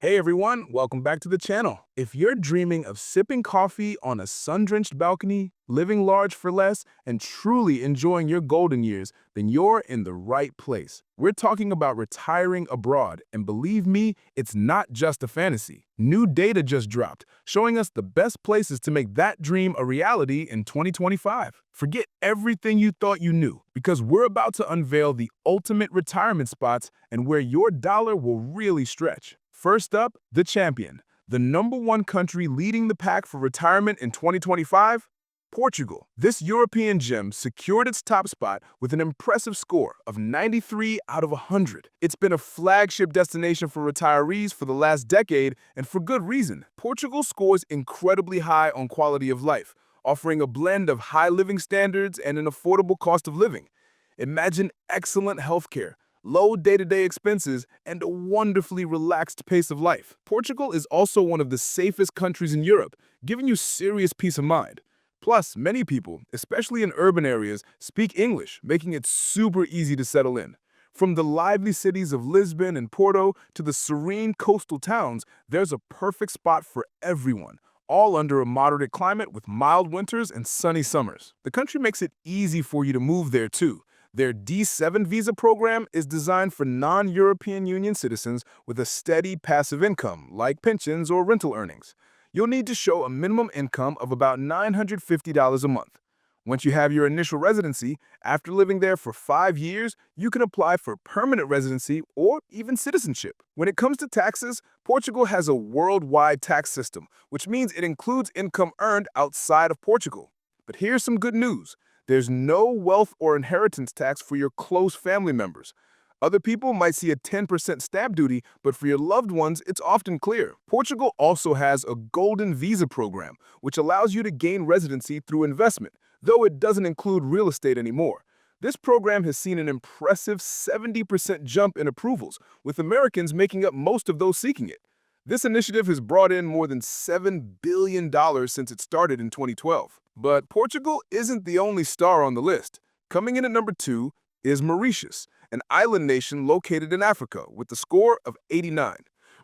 Hey everyone, welcome back to the channel. If you're dreaming of sipping coffee on a sun-drenched balcony, living large for less, and truly enjoying your golden years, then you're in the right place. We're talking about retiring abroad, and believe me, it's not just a fantasy. New data just dropped, showing us the best places to make that dream a reality in 2025. Forget everything you thought you knew, because we're about to unveil the ultimate retirement spots and where your dollar will really stretch. First up, the champion, the #1 country leading the pack for retirement in 2025, Portugal. This European gem secured its top spot with an impressive score of 93 out of 100. It's been a flagship destination for retirees for the last decade, and for good reason. Portugal scores incredibly high on quality of life, offering a blend of high living standards and an affordable cost of living. Imagine excellent healthcare, low day-to-day expenses, and a wonderfully relaxed pace of life. Portugal is also one of the safest countries in Europe, giving you serious peace of mind. Plus, many people, especially in urban areas, speak English, making it super easy to settle in. From the lively cities of Lisbon and Porto to the serene coastal towns, there's a perfect spot for everyone, all under a moderate climate with mild winters and sunny summers. The country makes it easy for you to move there too. Their D7 visa program is designed for non-European Union citizens with a steady passive income, like pensions or rental earnings. You'll need to show a minimum income of about $950 a month. Once you have your initial residency, after living there for 5 years, you can apply for permanent residency or even citizenship. When it comes to taxes, Portugal has a worldwide tax system, which means it includes income earned outside of Portugal. But here's some good news. There's no wealth or inheritance tax for your close family members. Other people might see a 10% stamp duty, but for your loved ones, it's often clear. Portugal also has a golden visa program, which allows you to gain residency through investment, though it doesn't include real estate anymore. This program has seen an impressive 70% jump in approvals, with Americans making up most of those seeking it. This initiative has brought in more than $7 billion since it started in 2012. But Portugal isn't the only star on the list. Coming in at #2 is Mauritius, an island nation located in Africa with a score of 89.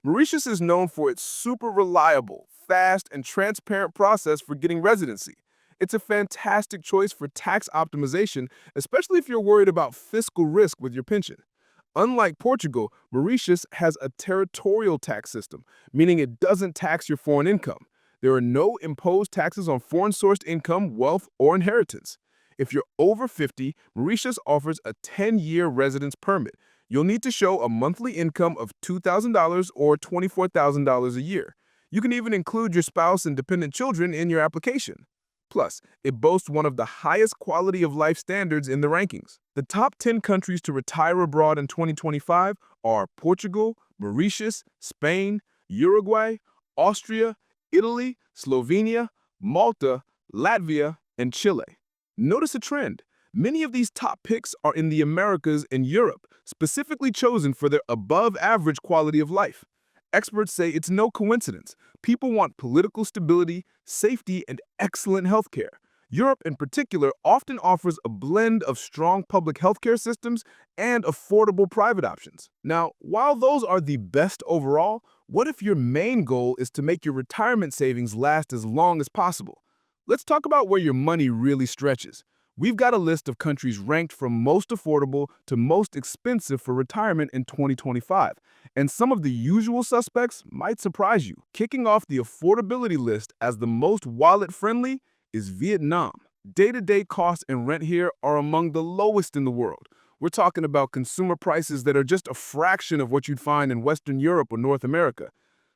Mauritius is known for its super reliable, fast, and transparent process for getting residency. It's a fantastic choice for tax optimization, especially if you're worried about fiscal risk with your pension. Unlike Portugal, Mauritius has a territorial tax system, meaning it doesn't tax your foreign income. There are no imposed taxes on foreign-sourced income, wealth, or inheritance. If you're over 50, Mauritius offers a 10-year residence permit. You'll need to show a monthly income of $2,000 or $24,000 a year. You can even include your spouse and dependent children in your application. Plus, it boasts one of the highest quality of life standards in the rankings. The top 10 countries to retire abroad in 2025 are Portugal, Mauritius, Spain, Uruguay, Austria, Italy, Slovenia, Malta, Latvia, and Chile. Notice a trend. Many of these top picks are in the Americas and Europe, specifically chosen for their above-average quality of life. Experts say it's no coincidence. People want political stability, safety, and excellent healthcare. Europe, in particular, often offers a blend of strong public healthcare systems and affordable private options. Now, while those are the best overall, what if your main goal is to make your retirement savings last as long as possible? Let's talk about where your money really stretches. We've got a list of countries ranked from most affordable to most expensive for retirement in 2025, and some of the usual suspects might surprise you. Kicking off the affordability list as the most wallet-friendly is Vietnam. Day-to-day costs and rent here are among the lowest in the world. We're talking about consumer prices that are just a fraction of what you'd find in Western Europe or North America.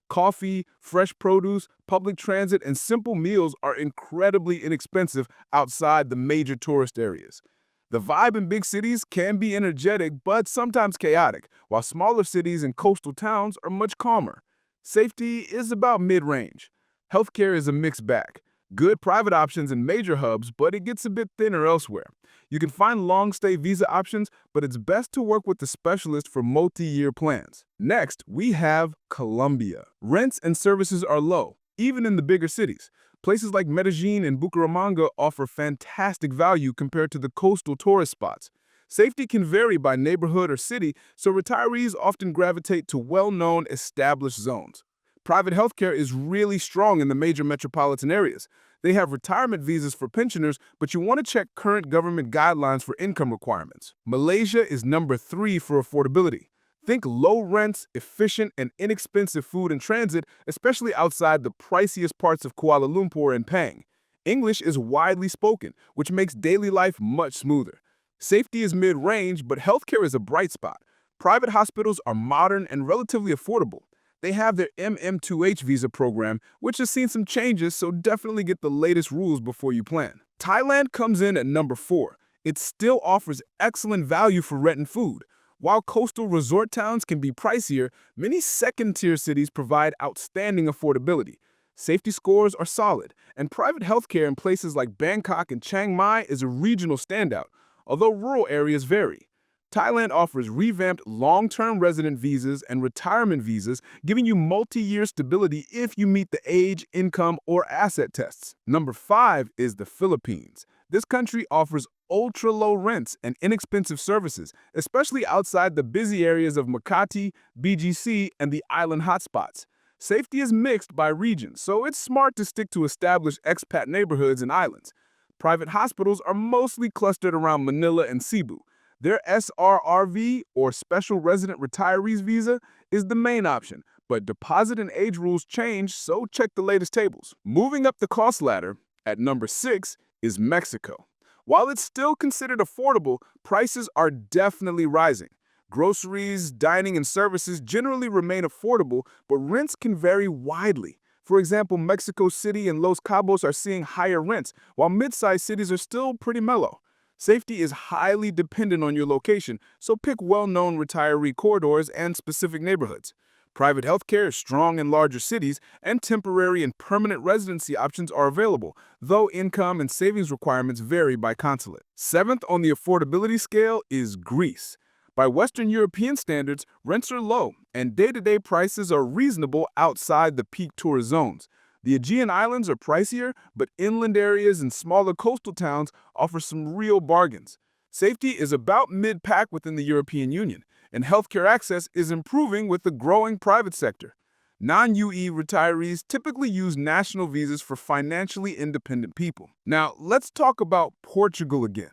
Coffee, fresh produce, public transit, and simple meals are incredibly inexpensive outside the major tourist areas. The vibe in big cities can be energetic but sometimes chaotic, while smaller cities and coastal towns are much calmer. Safety is about mid-range. Healthcare is a mixed bag. Good private options in major hubs, but it gets a bit thinner elsewhere. You can find long-stay visa options, but it's best to work with the specialist for multi-year plans. Next, we have Colombia. Rents and services are low, even in the bigger cities. Places like Medellin and Bucaramanga offer fantastic value compared to the coastal tourist spots. Safety can vary by neighborhood or city, so retirees often gravitate to well-known, established zones. Private healthcare is really strong in the major metropolitan areas. They have retirement visas for pensioners, but you want to check current government guidelines for income requirements. Malaysia is number 3 for affordability. Think low rents, efficient and inexpensive food and transit, especially outside the priciest parts of Kuala Lumpur and Pang. English is widely spoken, which makes daily life much smoother. Safety is mid-range, but healthcare is a bright spot. Private hospitals are modern and relatively affordable. They have their MM2H visa program, which has seen some changes, so definitely get the latest rules before you plan. Thailand comes in at number 4. It still offers excellent value for rent and food. While coastal resort towns can be pricier, many second-tier cities provide outstanding affordability. Safety scores are solid, and private healthcare in places like Bangkok and Chiang Mai is a regional standout, although rural areas vary. Thailand offers revamped long-term resident visas and retirement visas, giving you multi-year stability if you meet the age, income, or asset tests. Number 5 is the Philippines. This country offers ultra-low rents and inexpensive services, especially outside the busy areas of Makati, BGC, and the island hotspots. Safety is mixed by region, so it's smart to stick to established expat neighborhoods and islands. Private hospitals are mostly clustered around Manila and Cebu. Their SRRV, or Special Resident Retirees Visa, is the main option, but deposit and age rules change, so check the latest tables. Moving up the cost ladder, at number 6 is Mexico. While it's still considered affordable, prices are definitely rising. Groceries, dining, and services generally remain affordable, but rents can vary widely. For example, Mexico City and Los Cabos are seeing higher rents, while mid-sized cities are still pretty mellow. Safety is highly dependent on your location, so pick well-known retiree corridors and specific neighborhoods. Private healthcare is strong in larger cities, and temporary and permanent residency options are available, though income and savings requirements vary by consulate. 7th on the affordability scale is Greece. By Western European standards, rents are low, and day-to-day prices are reasonable outside the peak tourist zones. The Aegean Islands are pricier, but inland areas and smaller coastal towns offer some real bargains. Safety is about mid-pack within the European Union, and healthcare access is improving with the growing private sector. Non-UE retirees typically use national visas for financially independent people. Now, let's talk about Portugal again.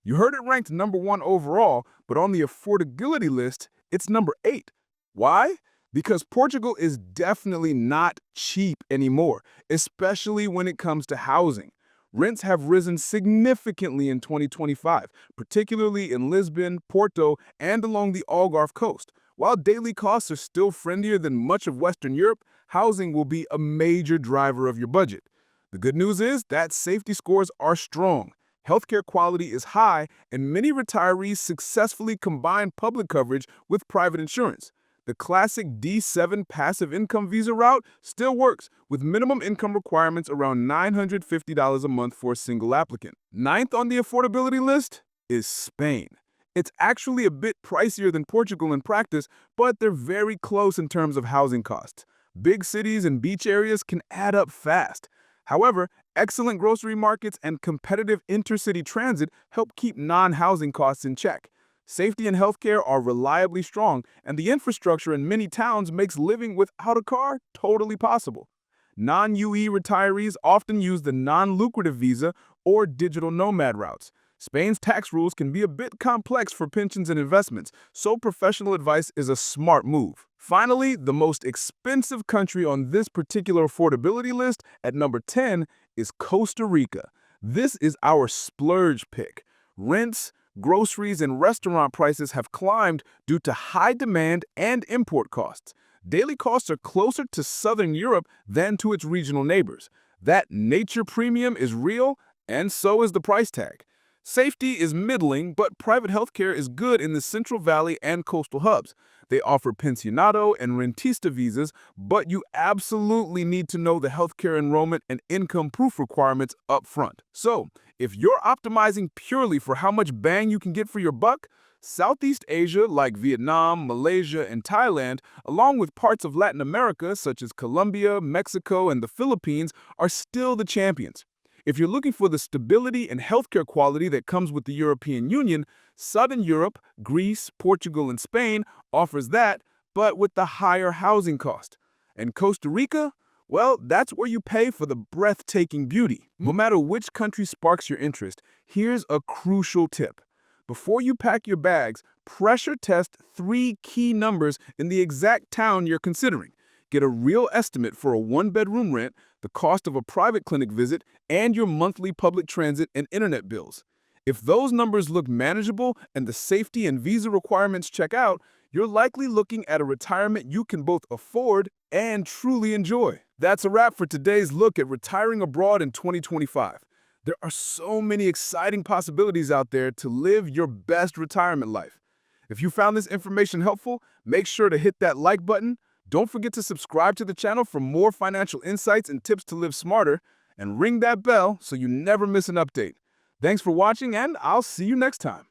You heard it ranked number 1 overall, but on the affordability list, it's number 8. Why? Because Portugal is definitely not cheap anymore, especially when it comes to housing. Rents have risen significantly in 2025, particularly in Lisbon, Porto, and along the Algarve coast. While daily costs are still friendlier than much of Western Europe, housing will be a major driver of your budget. The good news is that safety scores are strong. Healthcare quality is high, and many retirees successfully combine public coverage with private insurance. The classic D7 passive income visa route still works, with minimum income requirements around $950 a month for a single applicant. 9th on the affordability list is Spain. It's actually a bit pricier than Portugal in practice, but they're very close in terms of housing costs. Big cities and beach areas can add up fast. However, excellent grocery markets and competitive intercity transit help keep non-housing costs in check. Safety and healthcare are reliably strong, and the infrastructure in many towns makes living without a car totally possible. Non-UE retirees often use the non-lucrative visa or digital nomad routes. Spain's tax rules can be a bit complex for pensions and investments, so professional advice is a smart move. Finally, the most expensive country on this particular affordability list at number 10 is Costa Rica. This is our splurge pick. Rents, groceries, and restaurant prices have climbed due to high demand and import costs. Daily costs are closer to Southern Europe than to its regional neighbors. That nature premium is real, and so is the price tag. Safety is middling, but private healthcare is good in the Central Valley and coastal hubs. They offer pensionado and rentista visas, but you absolutely need to know the healthcare enrollment and income proof requirements up front. So, if you're optimizing purely for how much bang you can get for your buck, Southeast Asia like Vietnam, Malaysia, and Thailand, along with parts of Latin America such as Colombia, Mexico, and the Philippines, are still the champions. If you're looking for the stability and healthcare quality that comes with the European Union, Southern Europe, Greece, Portugal, and Spain offers that, but with the higher housing cost. And Costa Rica? Well, that's where you pay for the breathtaking beauty. No matter which country sparks your interest, here's a crucial tip. Before you pack your bags, pressure test 3 key numbers in the exact town you're considering. Get a real estimate for a one-bedroom rent, the cost of a private clinic visit, and your monthly public transit and internet bills. If those numbers look manageable and the safety and visa requirements check out, you're likely looking at a retirement you can both afford and truly enjoy. That's a wrap for today's look at retiring abroad in 2025. There are so many exciting possibilities out there to live your best retirement life. If you found this information helpful, make sure to hit that like button. Don't forget to subscribe to the channel for more financial insights and tips to live smarter, and ring that bell so you never miss an update. Thanks for watching, and I'll see you next time.